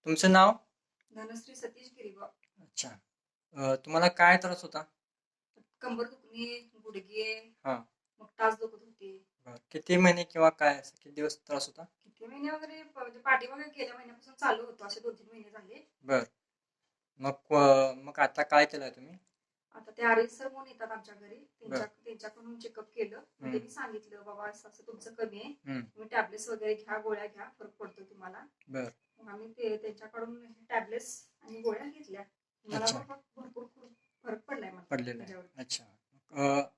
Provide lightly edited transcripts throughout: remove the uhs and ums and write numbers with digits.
तुमचं नाव? धनश्री सतीश गिरीबा. अच्छा. तुम्हाला काय त्रास होता? कंबर दुखणे, गुडघे, हां. मग टाच दुखत होते. बरं. किती महिने किंवा काय असं किती दिवस त्रास होता? किती महिने वगैरे म्हणजे पाठीमागे गेल्या महिन्यापासून चालू होतं. असे 2-3 महिने झाले. बरं. मग आता काय केलंय तुम्ही? आता ते आर्य सर म्हणून येतात आमच्या घरी. बरं. त्यांच्याकडून चेकअप केलं. मग त्यांनी सांगितलं, "बाबा असं-असं तुमचं कमी आहे. हं. तुम्ही टॅब्लेट्स वगैरे घ्या, गोळ्या घ्या, फरक पडतो तुम्हाला." बरं. मग आम्ही त्यांच्याकडून टॅब्लेट्स आणि गोळ्या घेतल्या. मला अच्छा. भरपूर फरक पडलाय मला पडलेलं आहे. त्याच्यावर. अच्छा.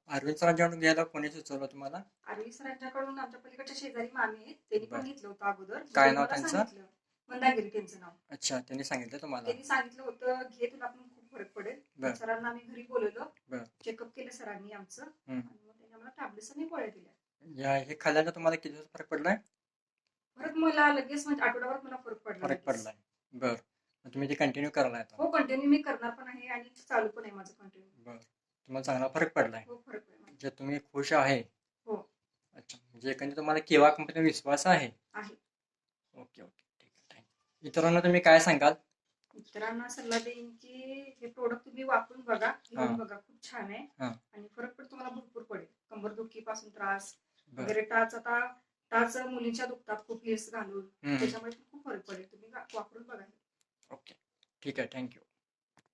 अरविंद सरांच्याकडून घ्यायला कोणी सुचवलं तुम्हाला? आर्वी सरांच्याकडून आमच्या पलीकडच्या शेजारी मामी आहेत. त्यांनी पण बरं. घेतलं होतं अगोदर. मग काय त्यांनी नाव मला त्यांचं? सांगितलं. मंदागिरी त्यांचं नाव. अच्छा. त्यांनी सांगितलं तुम्हाला? त्यांनी सांगितलं होतं, "घे तुला पण खूप फरक पडेल." बरं. सरांना आम्ही घरी बोलवलं. बरं. चेकअप केलं सरांनी आमचं हं. आणि मग त्यांनी आम्हाला टॅब्लेट्स आणि गोळ्या दिल्या. हे खाल्ल्यानं तुम्हाला किती दिवस फरक पडलाय? फरक मला लगेच म्हणजे आठवड्याभरात मला फरक पडला फरक लगेच. पडलाय. बरं. मग तुम्ही ते कंटिन्यू करायला आता? हो, कंटिन्यू मी करणार पण आहे आणि चालू पण आहे माझं कंटिन्यू. बरं. तुम्हाला चांगला फरक पडलाय? हो, फरक आहे मला. म्हणजे तुम्ही खुश आहे? हो, अच्छा. म्हणजे एकंदरीत तुम्हाला केवा कंपनीवर विश्वास आहे? आहे. Okay, okay. ठीक आहे. थँक्यू. इतरांना तुम्ही काय सांगाल? इतरांना सल्ला देईन की हे प्रोडक्ट तुम्ही वापरून बघा, घेऊन हां. बघा. खूप छान आहे हां. आणि फरक पण तुम्हाला भरपूर पडेल. कंबरदुखीपासून त्रास बरं. वगैरे टाच मुलींच्या दुखतात खूप हिल्स घालून. हं. त्याच्यामुळे खूप फरक पडेल. तुम्ही वापरून बघा. ओके. ठीक आहे. थँक्यू.